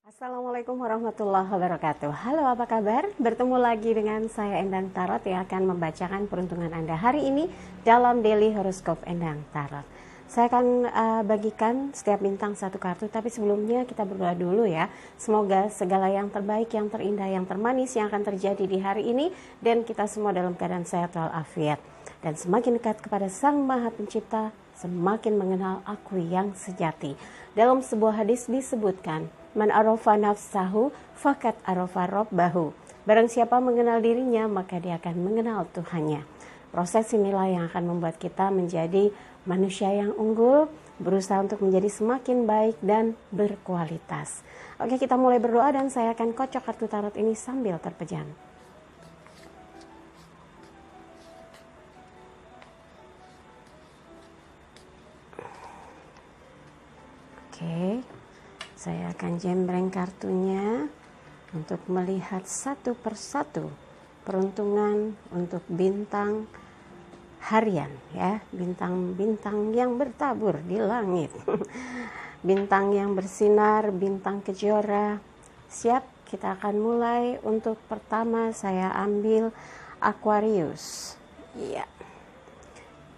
Assalamualaikum warahmatullahi wabarakatuh. Halo, apa kabar? Bertemu lagi dengan saya Endang Tarot yang akan membacakan peruntungan Anda hari ini dalam Daily Horoscope Endang Tarot. Saya akan bagikan setiap bintang satu kartu, tapi sebelumnya kita berdoa dulu ya. Semoga segala yang terbaik, yang terindah, yang termanis yang akan terjadi di hari ini dan kita semua dalam keadaan sehat walafiat. Dan semakin dekat kepada Sang Maha Pencipta, semakin mengenal aku yang sejati. Dalam sebuah hadis disebutkan, Man arafa nafsahu fakat arafa rabbahu. Barang siapa mengenal dirinya, maka dia akan mengenal Tuhannya. Proses inilah yang akan membuat kita menjadi manusia yang unggul, berusaha untuk menjadi semakin baik dan berkualitas. Oke, kita mulai berdoa dan saya akan kocok kartu tarot ini sambil terpejam. Oke. Saya akan jembreng kartunya untuk melihat satu persatu peruntungan untuk bintang harian ya, bintang-bintang yang bertabur di langit. Bintang yang bersinar, bintang kejora. Siap, kita akan mulai. Untuk pertama saya ambil Aquarius. Iya.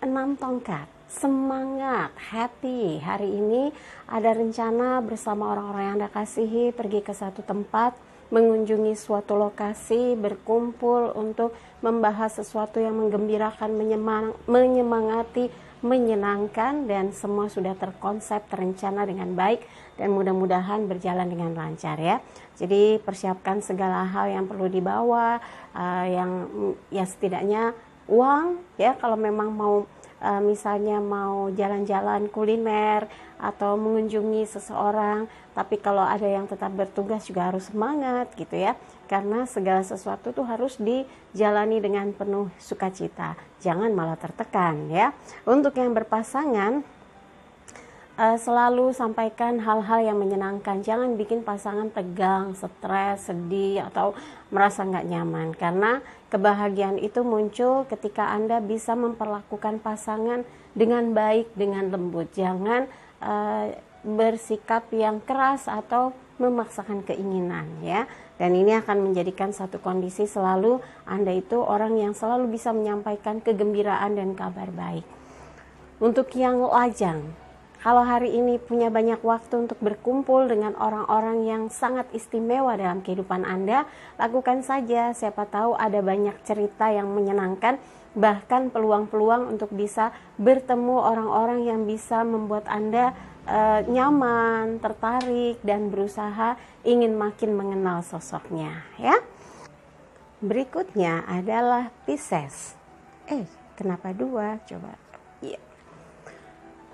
6 tongkat. Semangat, happy. Hari ini ada rencana bersama orang-orang yang Anda kasihi pergi ke satu tempat, mengunjungi suatu lokasi, berkumpul untuk membahas sesuatu yang menggembirakan, menyemangati, menyenangkan, dan semua sudah terkonsep, terencana dengan baik dan mudah-mudahan berjalan dengan lancar ya. Jadi persiapkan segala hal yang perlu dibawa, yang ya setidaknya uang ya, kalau memang mau misalnya mau jalan-jalan kuliner atau mengunjungi seseorang, tapi kalau ada yang tetap bertugas juga harus semangat gitu ya, karena segala sesuatu tuh harus dijalani dengan penuh sukacita, jangan malah tertekan ya. Untuk yang berpasangan, selalu sampaikan hal-hal yang menyenangkan, jangan bikin pasangan tegang, stres, sedih, atau merasa nggak nyaman, karena kebahagiaan itu muncul ketika Anda bisa memperlakukan pasangan dengan baik, dengan lembut. Jangan bersikap yang keras atau memaksakan keinginan ya. Dan ini akan menjadikan satu kondisi selalu Anda itu orang yang selalu bisa menyampaikan kegembiraan dan kabar baik. Untuk yang lajang, kalau hari ini punya banyak waktu untuk berkumpul dengan orang-orang yang sangat istimewa dalam kehidupan Anda, lakukan saja. Siapa tahu ada banyak cerita yang menyenangkan, bahkan peluang-peluang untuk bisa bertemu orang-orang yang bisa membuat Anda nyaman, tertarik, dan berusaha ingin makin mengenal sosoknya ya. Berikutnya adalah Pisces. Kenapa 2? Coba. Iya.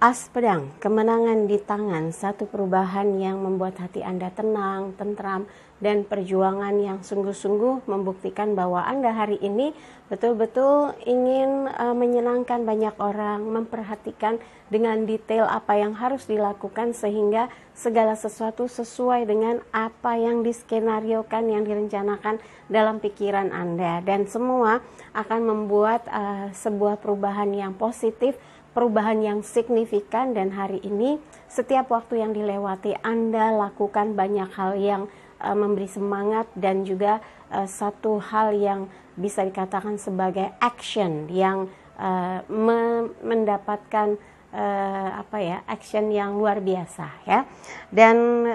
As pedang, kemenangan di tangan, satu perubahan yang membuat hati Anda tenang, tentram, dan perjuangan yang sungguh-sungguh membuktikan bahwa Anda hari ini betul-betul ingin menyenangkan banyak orang, memperhatikan dengan detail apa yang harus dilakukan sehingga segala sesuatu sesuai dengan apa yang diskenariokan, yang direncanakan dalam pikiran Anda, dan semua akan membuat sebuah perubahan yang positif, perubahan yang signifikan. Dan hari ini setiap waktu yang dilewati Anda lakukan banyak hal yang memberi semangat dan juga satu hal yang bisa dikatakan sebagai action yang mendapatkan action yang luar biasa ya. Dan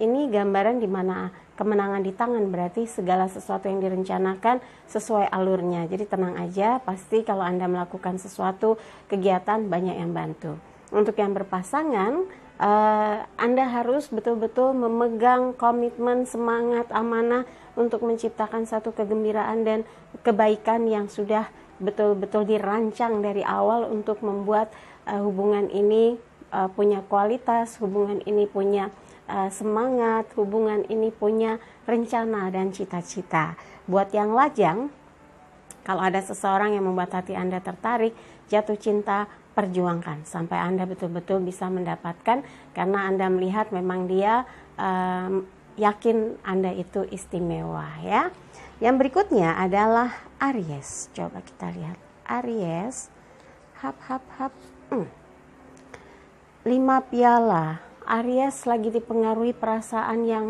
ini gambaran di mana kemenangan di tangan, berarti segala sesuatu yang direncanakan sesuai alurnya. Jadi tenang aja, pasti kalau Anda melakukan sesuatu kegiatan banyak yang bantu. Untuk yang berpasangan, Anda harus betul-betul memegang komitmen, semangat, amanah untuk menciptakan satu kegembiraan dan kebaikan yang sudah betul-betul dirancang dari awal untuk membuat hubungan ini punya kualitas, hubungan ini punya semangat, hubungan ini punya rencana dan cita-cita. Buat yang lajang, kalau ada seseorang yang membuat hati Anda tertarik, jatuh cinta, perjuangkan sampai Anda betul-betul bisa mendapatkan, karena Anda melihat memang dia yakin Anda itu istimewa ya. Yang berikutnya adalah Aries. Coba kita lihat Aries. 5 piala Aries lagi dipengaruhi perasaan yang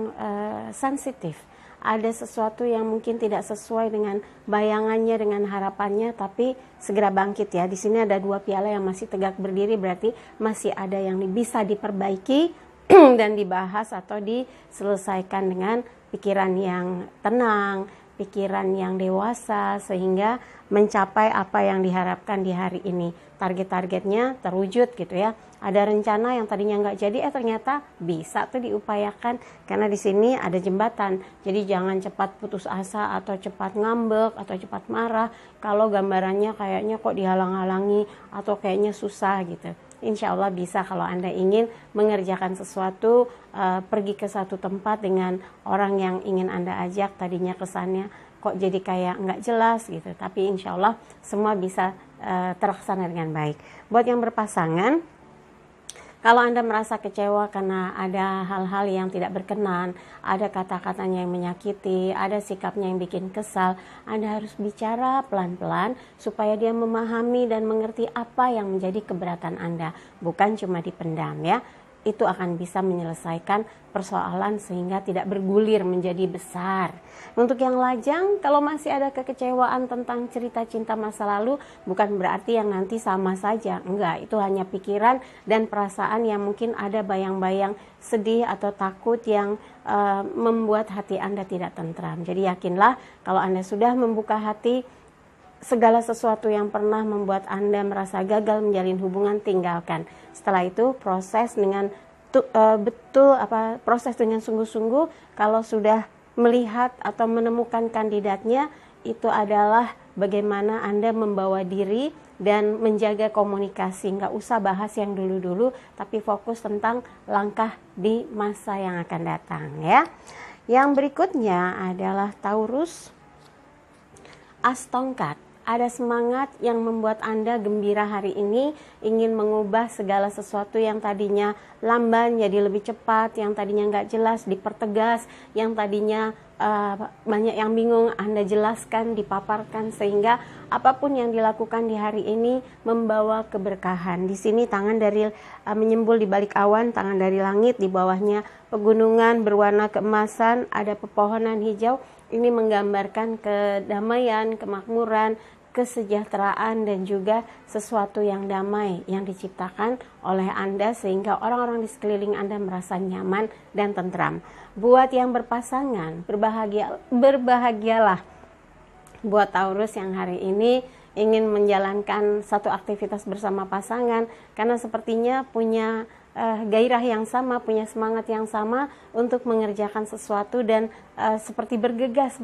sensitif. Ada sesuatu yang mungkin tidak sesuai dengan bayangannya, dengan harapannya, tapi segera bangkit ya. Di sini ada 2 piala yang masih tegak berdiri, berarti masih ada yang bisa diperbaiki dan dibahas atau diselesaikan dengan pikiran yang tenang, pikiran yang dewasa, sehingga mencapai apa yang diharapkan di hari ini. Target-targetnya terwujud gitu ya. Ada rencana yang tadinya nggak jadi, ternyata bisa tuh diupayakan, karena di sini ada jembatan. Jadi jangan cepat putus asa atau cepat ngambek atau cepat marah kalau gambarannya kayaknya kok dihalang-halangi atau kayaknya susah gitu. Insya Allah bisa kalau Anda ingin mengerjakan sesuatu, pergi ke satu tempat dengan orang yang ingin Anda ajak, tadinya kesannya kok jadi kayak nggak jelas gitu, tapi insya Allah semua bisa terlaksana dengan baik. Buat yang berpasangan, kalau Anda merasa kecewa karena ada hal-hal yang tidak berkenan, ada kata-katanya yang menyakiti, ada sikapnya yang bikin kesal, Anda harus bicara pelan-pelan supaya dia memahami dan mengerti apa yang menjadi keberatan Anda, bukan cuma dipendam ya. Itu akan bisa menyelesaikan persoalan sehingga tidak bergulir menjadi besar. Untuk yang lajang, kalau masih ada kekecewaan tentang cerita cinta masa lalu, bukan berarti yang nanti sama saja. Enggak, itu hanya pikiran dan perasaan yang mungkin ada bayang-bayang sedih atau takut yang membuat hati Anda tidak tentram. Jadi yakinlah kalau Anda sudah membuka hati, segala sesuatu yang pernah membuat Anda merasa gagal menjalin hubungan, tinggalkan. Setelah itu proses dengan proses dengan sungguh-sungguh. Kalau sudah melihat atau menemukan kandidatnya, itu adalah bagaimana Anda membawa diri dan menjaga komunikasi. Nggak usah bahas yang dulu-dulu, tapi fokus tentang langkah di masa yang akan datang ya. Yang berikutnya adalah Taurus, As Tongkat. Ada semangat yang membuat Anda gembira hari ini, ingin mengubah segala sesuatu yang tadinya lamban jadi lebih cepat, yang tadinya nggak jelas dipertegas, yang tadinya banyak yang bingung Anda jelaskan, dipaparkan, sehingga apapun yang dilakukan di hari ini membawa keberkahan. Di sini tangan dari menyembul di balik awan, tangan dari langit, di bawahnya pegunungan berwarna keemasan, ada pepohonan hijau. Ini menggambarkan kedamaian, kemakmuran, kesejahteraan, dan juga sesuatu yang damai yang diciptakan oleh Anda sehingga orang-orang di sekeliling Anda merasa nyaman dan tentram. Buat yang berpasangan, berbahagialah. Buat Taurus yang hari ini ingin menjalankan satu aktivitas bersama pasangan, karena sepertinya punya gairah yang sama, punya semangat yang sama untuk mengerjakan sesuatu, dan seperti bergegas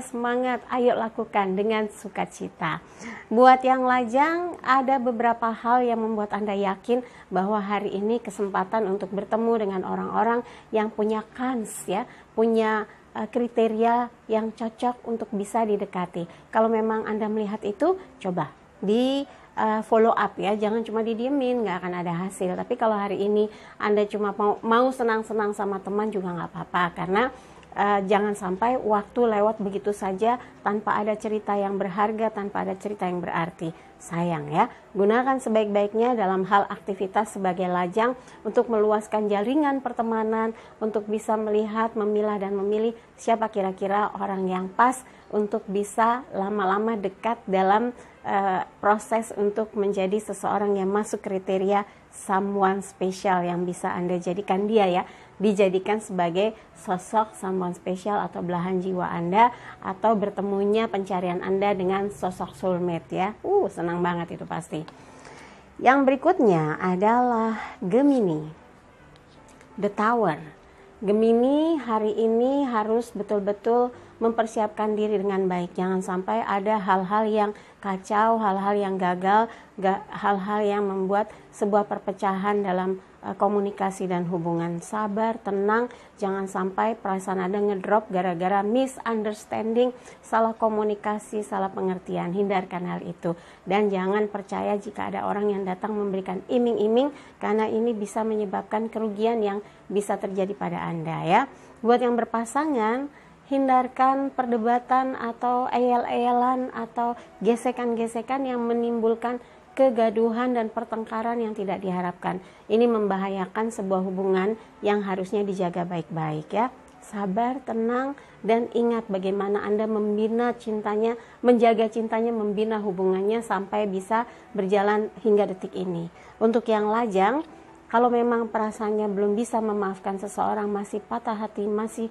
semangat, ayo lakukan dengan sukacita. Buat yang lajang, ada beberapa hal yang membuat Anda yakin bahwa hari ini kesempatan untuk bertemu dengan orang-orang yang punya kans ya, punya kriteria yang cocok untuk bisa didekati. Kalau memang Anda melihat itu, coba di follow up ya, jangan cuma didiemin, nggak akan ada hasil. Tapi kalau hari ini Anda cuma mau senang-senang sama teman juga nggak apa-apa, karena jangan sampai waktu lewat begitu saja tanpa ada cerita yang berharga, tanpa ada cerita yang berarti. Sayang ya. Gunakan sebaik-baiknya dalam hal aktivitas sebagai lajang untuk meluaskan jaringan pertemanan, untuk bisa melihat, memilah dan memilih siapa kira-kira orang yang pas untuk bisa lama-lama dekat dalam proses untuk menjadi seseorang yang masuk kriteria someone special yang bisa Anda jadikan dia ya, dijadikan sebagai sosok someone special atau belahan jiwa Anda, atau bertemunya pencarian Anda dengan sosok soulmate ya. Senang banget itu pasti. Yang berikutnya adalah Gemini, The Tower. Gemini hari ini harus betul-betul mempersiapkan diri dengan baik. Jangan sampai ada hal-hal yang kacau, hal-hal yang gagal, hal-hal yang membuat sebuah perpecahan dalam komunikasi dan hubungan. Sabar, tenang, jangan sampai perasaan Anda ngedrop gara-gara misunderstanding, salah komunikasi, salah pengertian. Hindarkan hal itu. Dan jangan percaya jika ada orang yang datang memberikan iming-iming, karena ini bisa menyebabkan kerugian yang bisa terjadi pada Anda ya. Buat yang berpasangan, hindarkan perdebatan atau eyel-eyelan atau gesekan-gesekan yang menimbulkan kegaduhan dan pertengkaran yang tidak diharapkan. Ini membahayakan sebuah hubungan yang harusnya dijaga baik-baik ya. Sabar, tenang, dan ingat bagaimana Anda membina cintanya, menjaga cintanya, membina hubungannya sampai bisa berjalan hingga detik ini. Untuk yang lajang, kalau memang perasaannya belum bisa memaafkan seseorang, masih patah hati, masih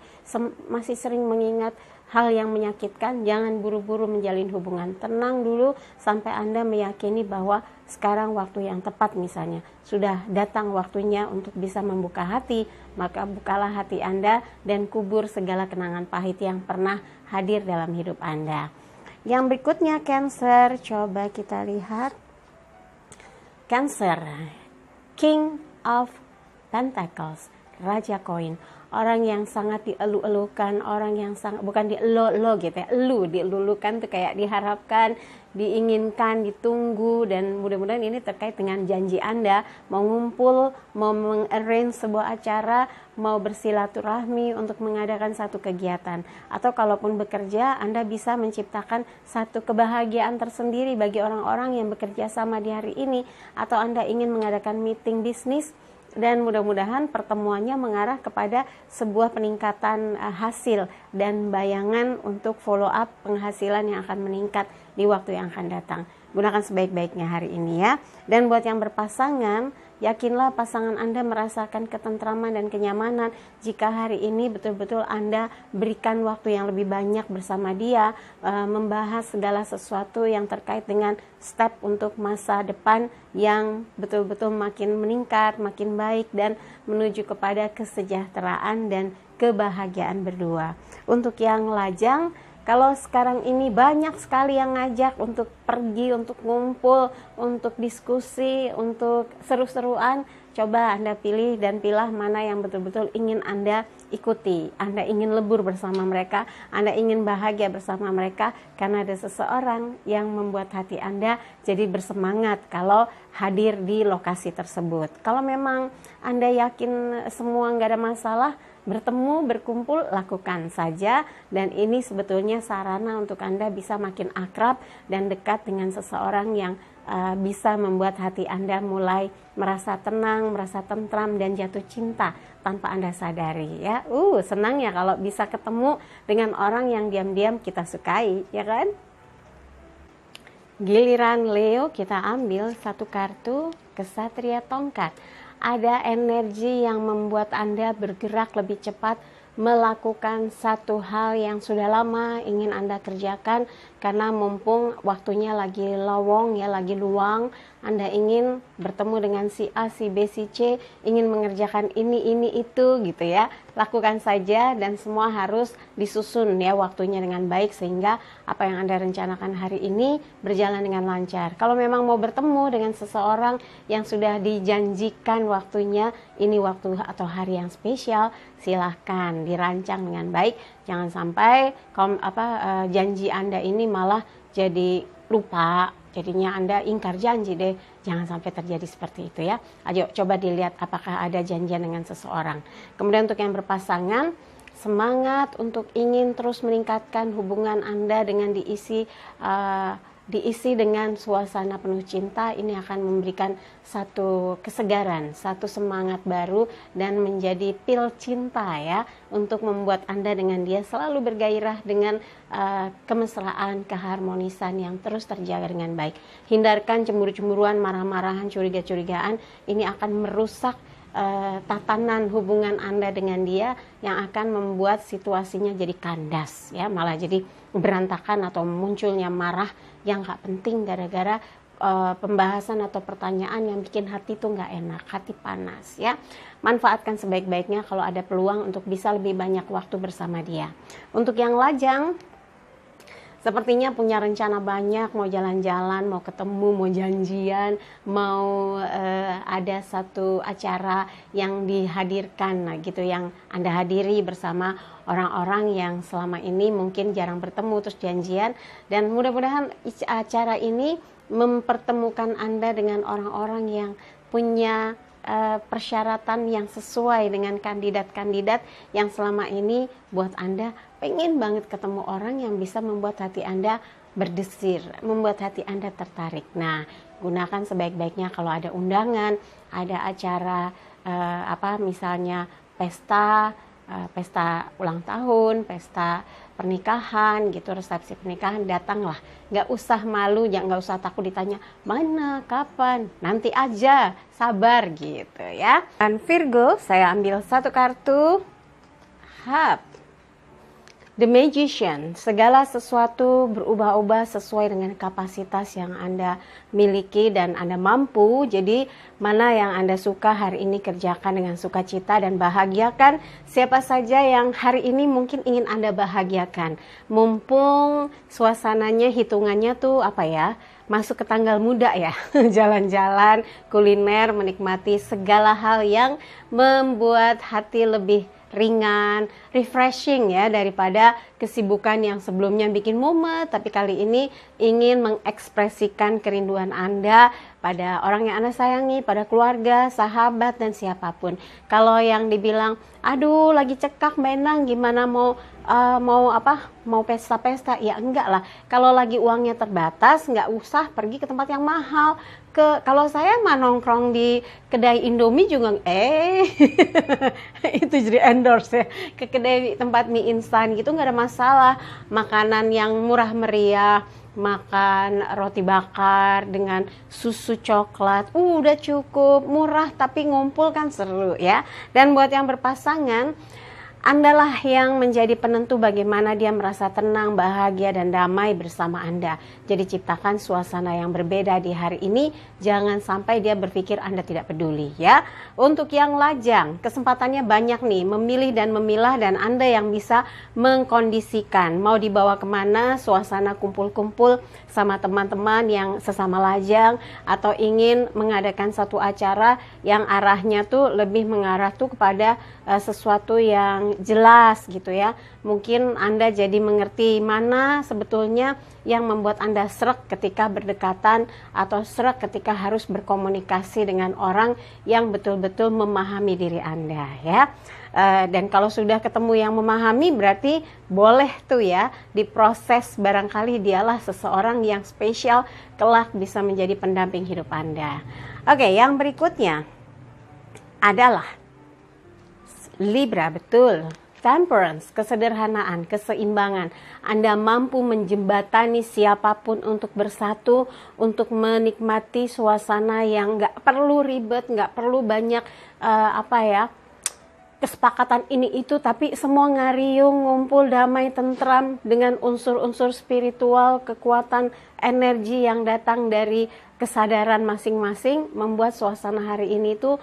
sering mengingat hal yang menyakitkan, jangan buru-buru menjalin hubungan. Tenang dulu sampai Anda meyakini bahwa sekarang waktu yang tepat misalnya. Sudah datang waktunya untuk bisa membuka hati, maka bukalah hati Anda dan kubur segala kenangan pahit yang pernah hadir dalam hidup Anda. Yang berikutnya Cancer, coba kita lihat. Cancer, King of Pentacles, Raja Koin. Orang yang sangat dielu-elukan, orang yang sangat, bukan dielu-elu gitu ya, dielu-elukan tuh kayak diharapkan, diinginkan, ditunggu, dan mudah-mudahan ini terkait dengan janji Anda, mau ngumpul, mau mengarrange sebuah acara, mau bersilaturahmi untuk mengadakan satu kegiatan, atau kalaupun bekerja, Anda bisa menciptakan satu kebahagiaan tersendiri bagi orang-orang yang bekerja sama di hari ini, atau Anda ingin mengadakan meeting bisnis, dan mudah-mudahan pertemuannya mengarah kepada sebuah peningkatan hasil dan bayangan untuk follow up penghasilan yang akan meningkat di waktu yang akan datang. Gunakan sebaik-baiknya hari ini ya. Dan buat yang berpasangan, yakinlah pasangan Anda merasakan ketentraman dan kenyamanan jika hari ini betul-betul Anda berikan waktu yang lebih banyak bersama dia, membahas segala sesuatu yang terkait dengan step untuk masa depan yang betul-betul makin meningkat, makin baik, dan menuju kepada kesejahteraan dan kebahagiaan berdua. Untuk yang lajang, kalau sekarang ini banyak sekali yang ngajak untuk pergi, untuk ngumpul, untuk diskusi, untuk seru-seruan, coba Anda pilih dan pilah mana yang betul-betul ingin Anda ikuti. Anda ingin lebur bersama mereka, Anda ingin bahagia bersama mereka, karena ada seseorang yang membuat hati Anda jadi bersemangat kalau hadir di lokasi tersebut. Kalau memang Anda yakin semua nggak ada masalah, bertemu, berkumpul, lakukan saja, dan ini sebetulnya sarana untuk Anda bisa makin akrab dan dekat dengan seseorang yang bisa membuat hati Anda mulai merasa tenang, merasa tentram, dan jatuh cinta tanpa Anda sadari ya. Senang ya kalau bisa ketemu dengan orang yang diam-diam kita sukai, ya kan? Giliran Leo, kita ambil satu kartu, Kesatria Tongkat. Ada energi yang membuat Anda bergerak lebih cepat, melakukan satu hal yang sudah lama ingin Anda kerjakan, karena mumpung waktunya lagi lowong ya, lagi luang, Anda ingin bertemu dengan si A, si B, si C, ingin mengerjakan ini itu gitu ya. Lakukan saja, dan semua harus disusun ya waktunya dengan baik, sehingga apa yang Anda rencanakan hari ini berjalan dengan lancar. Kalau memang mau bertemu dengan seseorang yang sudah dijanjikan waktunya, ini waktu atau hari yang spesial, silahkan dirancang dengan baik. Jangan sampai janji Anda ini malah jadi lupa, jadinya Anda ingkar janji deh. Jangan sampai terjadi seperti itu ya. Ayo coba dilihat apakah ada janjian dengan seseorang. Kemudian untuk yang berpasangan, semangat untuk ingin terus meningkatkan hubungan Anda dengan diisi dengan suasana penuh cinta. Ini akan memberikan satu kesegaran, satu semangat baru, dan menjadi pil cinta ya, untuk membuat Anda dengan dia selalu bergairah dengan kemesraan, keharmonisan yang terus terjaga dengan baik. Hindarkan cemburu-cemburuan, marah-marahan, curiga-curigaan. Ini akan merusak tatanan hubungan Anda dengan dia, yang akan membuat situasinya jadi kandas ya, malah jadi berantakan atau munculnya marah yang gak penting gara-gara pembahasan atau pertanyaan yang bikin hati tuh gak enak, hati panas ya. Manfaatkan sebaik-baiknya kalau ada peluang untuk bisa lebih banyak waktu bersama dia. Untuk yang lajang, sepertinya punya rencana banyak, mau jalan-jalan, mau ketemu, mau janjian, mau ada satu acara yang dihadirkan gitu, yang Anda hadiri bersama orang-orang yang selama ini mungkin jarang bertemu, terus janjian. Dan mudah-mudahan acara ini mempertemukan Anda dengan orang-orang yang punya persyaratan yang sesuai dengan kandidat-kandidat yang selama ini buat Anda pengen banget ketemu orang yang bisa membuat hati Anda berdesir, membuat hati Anda tertarik. Nah, gunakan sebaik-baiknya. Kalau ada undangan, ada acara misalnya pesta ulang tahun, pesta pernikahan gitu, resepsi pernikahan, datanglah. Nggak usah malu, nggak usah takut ditanya mana, kapan, nanti aja, sabar gitu ya. Dan Virgo, saya ambil satu kartu. The Magician, segala sesuatu berubah-ubah sesuai dengan kapasitas yang Anda miliki dan Anda mampu. Jadi mana yang Anda suka hari ini kerjakan dengan sukacita dan bahagiakan siapa saja yang hari ini mungkin ingin Anda bahagiakan. Mumpung suasananya, hitungannya tuh masuk ke tanggal muda ya. Jalan-jalan, kuliner, menikmati segala hal yang membuat hati lebih ringan, refreshing ya, daripada kesibukan yang sebelumnya bikin mumet, tapi kali ini ingin mengekspresikan kerinduan Anda pada orang yang Anda sayangi, pada keluarga, sahabat, dan siapapun. Kalau yang dibilang, aduh lagi cekak Mbak Endang, gimana mau pesta-pesta, ya enggak lah. Kalau lagi uangnya terbatas, nggak usah pergi ke tempat yang mahal. Kalau saya mah nongkrong di kedai Indomie juga itu jadi endorse ya, ke kedai tempat mie instan gitu nggak ada masalah. Makanan yang murah meriah, makan roti bakar dengan susu coklat, udah cukup murah, tapi ngumpul kan seru ya. Dan buat yang berpasangan, Andalah yang menjadi penentu bagaimana dia merasa tenang, bahagia, dan damai bersama Anda. Jadi ciptakan suasana yang berbeda di hari ini. Jangan sampai dia berpikir Anda tidak peduli ya. Untuk yang lajang, kesempatannya banyak nih, memilih dan memilah, dan Anda yang bisa mengkondisikan. Mau dibawa kemana, suasana kumpul-kumpul sama teman-teman yang sesama lajang, atau ingin mengadakan satu acara yang arahnya tuh lebih mengarah tuh kepada sesuatu yang jelas gitu ya. Mungkin Anda jadi mengerti mana sebetulnya yang membuat Anda srek ketika berdekatan atau srek ketika harus berkomunikasi dengan orang yang betul-betul memahami diri Anda ya. Dan kalau sudah ketemu yang memahami, berarti boleh tuh ya diproses, barangkali dialah seseorang yang spesial kelak bisa menjadi pendamping hidup Anda. Oke, yang berikutnya adalah Libra, betul. Temperance, kesederhanaan, keseimbangan. Anda mampu menjembatani siapapun untuk bersatu, untuk menikmati suasana yang nggak perlu ribet, nggak perlu banyak kesepakatan ini itu, tapi semua ngariung, ngumpul, damai, tentram dengan unsur-unsur spiritual, kekuatan energi yang datang dari kesadaran masing-masing, membuat suasana hari ini tuh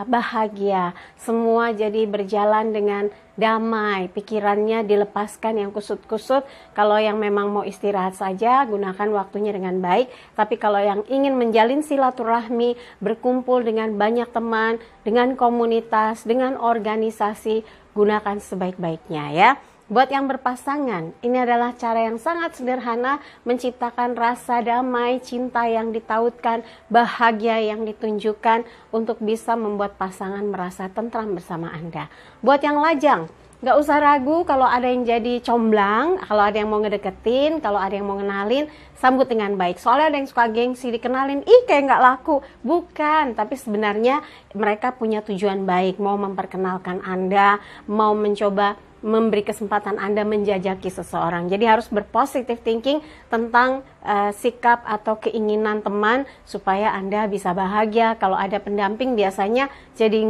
bahagia. Semua jadi berjalan dengan damai, pikirannya dilepaskan yang kusut-kusut. Kalau yang memang mau istirahat saja, gunakan waktunya dengan baik. Tapi kalau yang ingin menjalin silaturahmi, berkumpul dengan banyak teman, dengan komunitas, dengan organisasi, gunakan sebaik-baiknya ya. Buat yang berpasangan, ini adalah cara yang sangat sederhana menciptakan rasa damai, cinta yang ditautkan, bahagia yang ditunjukkan untuk bisa membuat pasangan merasa tentram bersama Anda. Buat yang lajang, gak usah ragu kalau ada yang jadi comblang, kalau ada yang mau ngedeketin, kalau ada yang mau ngenalin, sambut dengan baik. Soalnya ada yang suka gengsi dikenalin, kayak gak laku. Bukan, tapi sebenarnya mereka punya tujuan baik, mau memperkenalkan Anda, mau mencoba memberi kesempatan Anda menjajaki seseorang. Jadi harus berpositive thinking tentang sikap atau keinginan teman supaya Anda bisa bahagia. Kalau ada pendamping biasanya jadi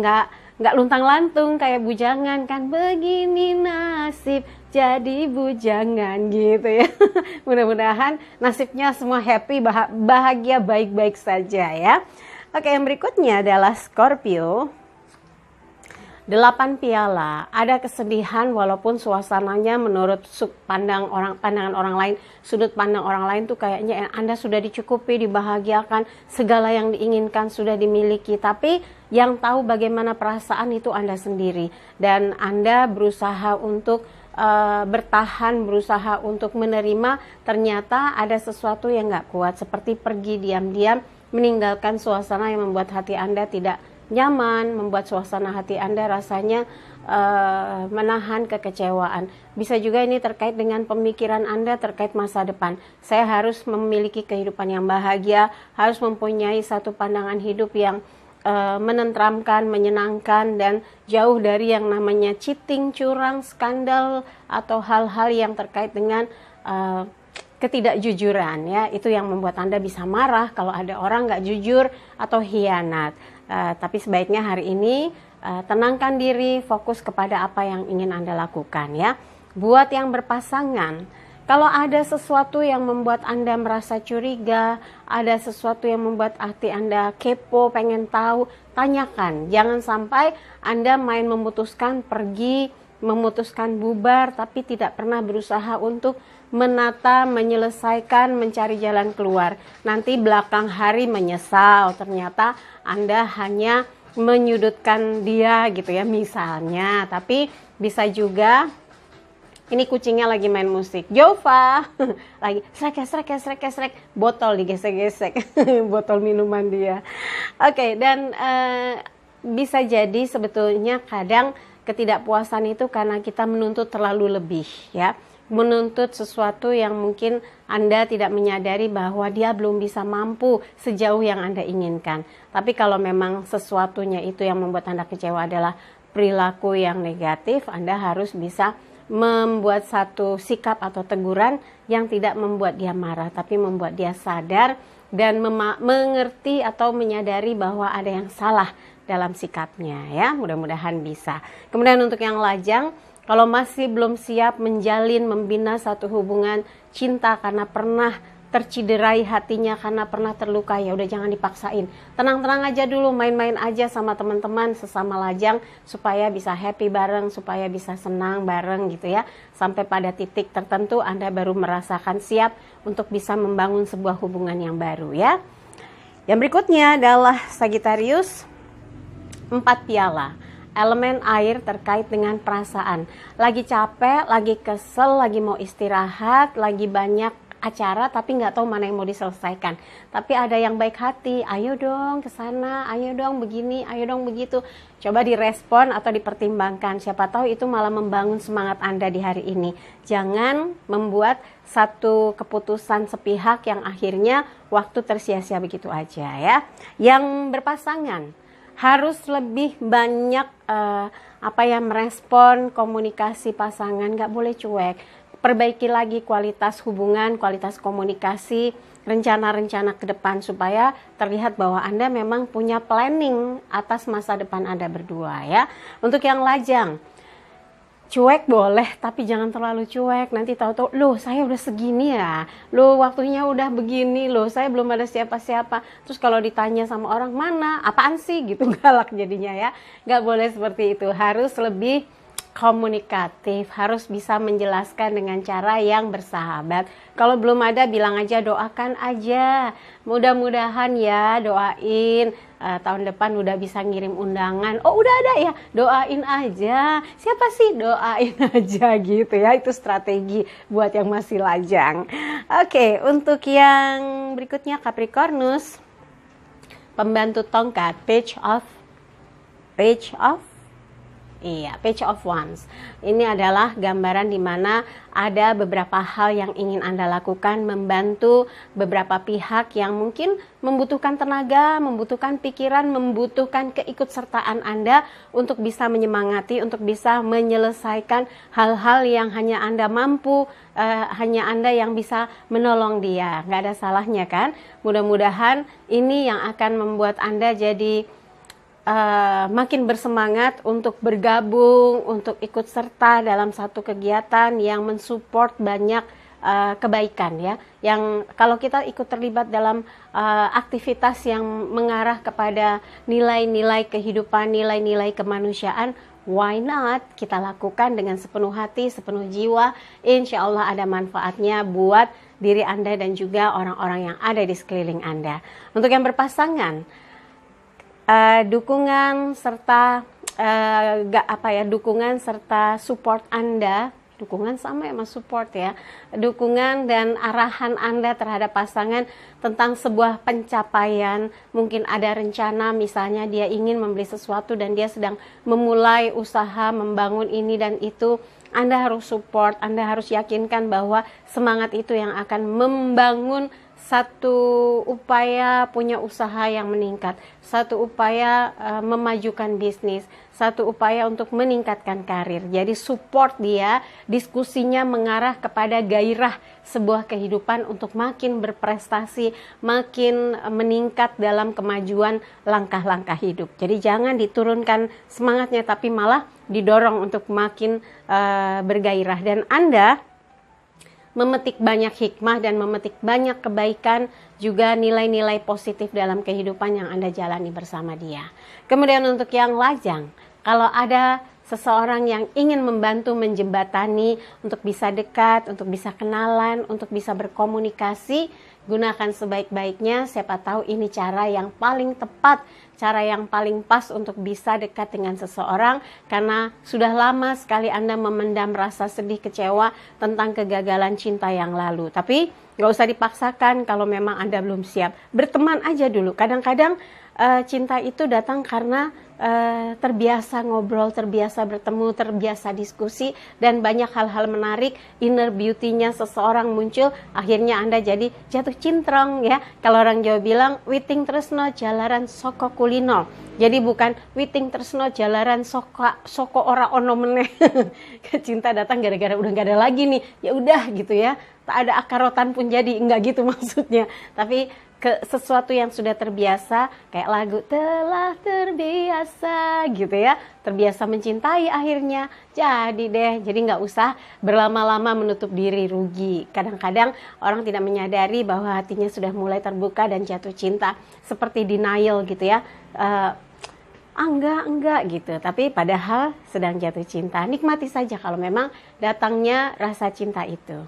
nggak luntang-lantung kayak bujangan kan, begini nasib jadi bujangan gitu ya. Mudah-mudahan nasibnya semua happy, bahagia, baik-baik saja ya. Oke, yang berikutnya adalah Scorpio. 8 piala, ada kesedihan walaupun suasananya menurut pandangan orang lain, sudut pandang orang lain tuh kayaknya Anda sudah dicukupi, dibahagiakan, segala yang diinginkan sudah dimiliki, tapi yang tahu bagaimana perasaan itu Anda sendiri, dan Anda berusaha untuk bertahan, berusaha untuk menerima, ternyata ada sesuatu yang gak kuat, seperti pergi diam-diam, meninggalkan suasana yang membuat hati Anda tidak nyaman, membuat suasana hati Anda rasanya menahan kekecewaan. Bisa juga ini terkait dengan pemikiran Anda terkait masa depan. Saya harus memiliki kehidupan yang bahagia, harus mempunyai satu pandangan hidup yang menenteramkan, menyenangkan, dan jauh dari yang namanya cheating, curang, skandal, atau hal-hal yang terkait dengan ketidakjujuran, ya. Itu yang membuat Anda bisa marah kalau ada orang nggak jujur atau hianat. Tapi sebaiknya hari ini tenangkan diri, fokus kepada apa yang ingin Anda lakukan, ya. Buat yang berpasangan, kalau ada sesuatu yang membuat Anda merasa curiga, ada sesuatu yang membuat hati Anda kepo, pengen tahu, tanyakan. Jangan sampai Anda main memutuskan pergi, memutuskan bubar, tapi tidak pernah berusaha untuk menata, menyelesaikan, mencari jalan keluar. Nanti belakang hari menyesal, ternyata Anda hanya menyudutkan dia gitu ya misalnya. Tapi bisa juga ini kucingnya lagi main musik, Jova lagi srek, botol digesek-gesek botol minuman dia. Oke, dan bisa jadi sebetulnya kadang ketidakpuasan itu karena kita menuntut terlalu lebih, ya. Menuntut sesuatu yang mungkin Anda tidak menyadari bahwa dia belum bisa mampu sejauh yang Anda inginkan. Tapi kalau memang sesuatunya itu yang membuat Anda kecewa adalah perilaku yang negatif, Anda harus bisa membuat satu sikap atau teguran yang tidak membuat dia marah, tapi membuat dia sadar dan mengerti atau menyadari bahwa ada yang salah dalam sikapnya, ya. Mudah-mudahan bisa. Kemudian untuk yang lajang, kalau masih belum siap menjalin, membina satu hubungan cinta karena pernah terciderai hatinya, karena pernah terluka, ya udah jangan dipaksain. Tenang-tenang aja dulu, main-main aja sama teman-teman sesama lajang supaya bisa happy bareng, supaya bisa senang bareng gitu ya. Sampai pada titik tertentu Anda baru merasakan siap untuk bisa membangun sebuah hubungan yang baru, ya. Yang berikutnya adalah Sagittarius, 4 piala. Elemen air terkait dengan perasaan. Lagi capek, lagi kesel, lagi mau istirahat, lagi banyak acara tapi nggak tahu mana yang mau diselesaikan. Tapi ada yang baik hati, ayo dong ke sana, ayo dong begini, ayo dong begitu. Coba direspon atau dipertimbangkan. Siapa tahu itu malah membangun semangat Anda di hari ini. Jangan membuat satu keputusan sepihak yang akhirnya waktu tersia-sia begitu aja, ya. Yang berpasangan harus lebih banyak merespon komunikasi pasangan, nggak boleh cuek. Perbaiki lagi kualitas hubungan, kualitas komunikasi, rencana-rencana ke depan supaya terlihat bahwa Anda memang punya planning atas masa depan Anda berdua, ya. Untuk yang lajang, cuek boleh tapi jangan terlalu cuek. Nanti tahu-tahu, loh saya udah segini ya, loh waktunya udah begini, loh saya belum ada siapa-siapa. Terus kalau ditanya sama orang, mana, apaan sih gitu, galak jadinya, ya. Gak boleh seperti itu, harus lebih komunikatif, harus bisa menjelaskan dengan cara yang bersahabat. Kalau belum ada, bilang aja, doakan aja. Mudah-mudahan ya, doain tahun depan udah bisa ngirim undangan. Oh udah ada ya, doain aja. Siapa sih, doain aja gitu ya. Itu strategi buat yang masih lajang. Oke, untuk yang berikutnya Capricornus, pembantu tongkat, Page of Wands. Ini adalah gambaran di mana ada beberapa hal yang ingin Anda lakukan, membantu beberapa pihak yang mungkin membutuhkan tenaga, membutuhkan pikiran, membutuhkan keikutsertaan Anda untuk bisa menyemangati, untuk bisa menyelesaikan hal-hal yang hanya Anda mampu, hanya Anda yang bisa menolong dia. Nggak ada salahnya kan? Mudah-mudahan ini yang akan membuat Anda jadi makin bersemangat untuk bergabung, untuk ikut serta dalam satu kegiatan yang mensupport banyak kebaikan, ya. Yang kalau kita ikut terlibat dalam aktivitas yang mengarah kepada nilai-nilai kehidupan, nilai-nilai kemanusiaan, why not kita lakukan dengan sepenuh hati, sepenuh jiwa. Insya Allah ada manfaatnya buat diri Anda dan juga orang-orang yang ada di sekeliling Anda. Untuk yang berpasangan, dukungan serta dukungan serta support Anda dukungan sama ya, support ya. Dukungan dan arahan Anda terhadap pasangan tentang sebuah pencapaian. Mungkin ada rencana, misalnya dia ingin membeli sesuatu dan dia sedang memulai usaha membangun ini dan itu. Anda harus support, Anda harus yakinkan bahwa semangat itu yang akan membangun satu upaya punya usaha yang meningkat, satu upaya memajukan bisnis, satu upaya untuk meningkatkan karir. Jadi support dia, diskusinya mengarah kepada gairah sebuah kehidupan untuk makin berprestasi, makin meningkat dalam kemajuan langkah-langkah hidup. Jadi jangan diturunkan semangatnya, tapi malah didorong untuk makin bergairah. Dan Anda memetik banyak hikmah dan memetik banyak kebaikan, juga nilai-nilai positif dalam kehidupan yang Anda jalani bersama dia. Kemudian untuk yang lajang, kalau ada seseorang yang ingin membantu menjembatani untuk bisa dekat, untuk bisa kenalan, untuk bisa berkomunikasi, gunakan sebaik-baiknya. Siapa tahu ini cara yang paling tepat, cara yang paling pas untuk bisa dekat dengan seseorang, karena sudah lama sekali Anda memendam rasa sedih, kecewa tentang kegagalan cinta yang lalu. Tapi nggak usah dipaksakan kalau memang Anda belum siap. Berteman aja dulu. Kadang-kadang cinta itu datang karena terbiasa ngobrol, terbiasa bertemu, terbiasa diskusi, dan banyak hal-hal menarik. Inner beauty-nya seseorang muncul, akhirnya Anda jadi jatuh cintrong ya. Kalau orang Jawa bilang witing tresno jalaran soko kulino. Jadi bukan witing tresno jalaran soko ora ono meneh. Cinta datang gara-gara udah gak ada lagi nih. Ya udah gitu ya. Tak ada akarotan pun jadi, enggak gitu maksudnya. Tapi ke sesuatu yang sudah terbiasa, kayak lagu telah terbiasa gitu ya, terbiasa mencintai akhirnya jadi deh. Jadi nggak usah berlama-lama menutup diri, rugi. Kadang-kadang orang tidak menyadari bahwa hatinya sudah mulai terbuka dan jatuh cinta, seperti denial gitu ya, enggak gitu, tapi padahal sedang jatuh cinta. Nikmati saja kalau memang datangnya rasa cinta itu.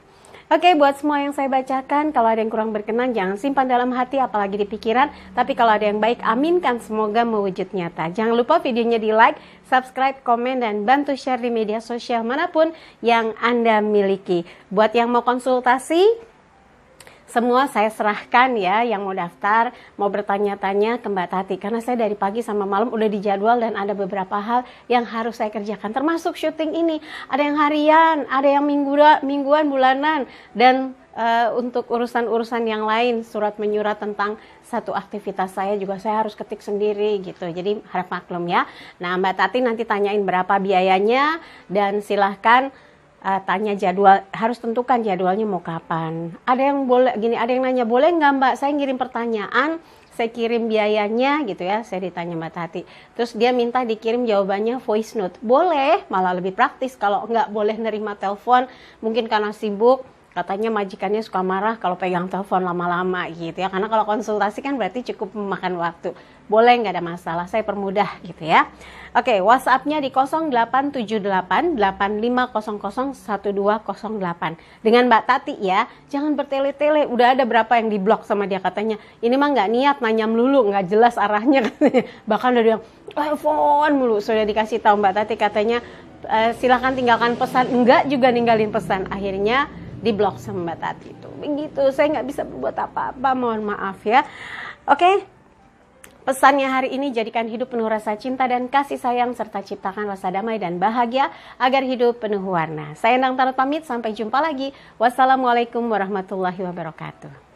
Oke, buat semua yang saya bacakan, kalau ada yang kurang berkenan jangan simpan dalam hati apalagi di pikiran, tapi kalau ada yang baik aminkan, semoga mewujud nyata. Jangan lupa videonya di like, subscribe, komen, dan bantu share di media sosial manapun yang Anda miliki. Buat yang mau konsultasi, semua saya serahkan ya, yang mau daftar, mau bertanya-tanya ke Mbak Tati. Karena saya dari pagi sama malam udah dijadwal dan ada beberapa hal yang harus saya kerjakan. Termasuk syuting ini, ada yang harian, ada yang mingguan, bulanan. Dan untuk urusan-urusan yang lain, surat menyurat tentang satu aktivitas saya juga saya harus ketik sendiri gitu. Jadi harap maklum ya. Nah, Mbak Tati nanti tanyain berapa biayanya dan silahkan tanya jadwal, harus tentukan jadwalnya mau kapan. Ada yang boleh gini, ada yang nanya, boleh nggak Mbak saya ngirim pertanyaan, saya kirim biayanya gitu ya. Saya ditanya Mbak Tati, terus dia minta dikirim jawabannya voice note. Boleh, malah lebih praktis. Kalau nggak boleh nerima telepon, mungkin karena sibuk, katanya majikannya suka marah kalau pegang telepon lama-lama gitu ya. Karena kalau konsultasi kan berarti cukup memakan waktu. Boleh, nggak ada masalah, saya permudah gitu ya. Oke, WhatsApp-nya di 0878 8500 1208. Dengan Mbak Tati ya, jangan bertele-tele. Udah ada berapa yang diblok sama dia katanya. Ini mah nggak niat, nanya melulu, nggak jelas arahnya katanya. Bahkan udah bilang, telepon mulu. Sudah dikasih tahu Mbak Tati katanya, silahkan tinggalkan pesan. Enggak juga ninggalin pesan. Akhirnya diblok sama Mbak Tati itu. Begitu, saya nggak bisa berbuat apa-apa, mohon maaf ya. Oke. Pesannya hari ini, jadikan hidup penuh rasa cinta dan kasih sayang, serta ciptakan rasa damai dan bahagia agar hidup penuh warna. Saya Endang Tarot pamit, sampai jumpa lagi. Wassalamualaikum warahmatullahi wabarakatuh.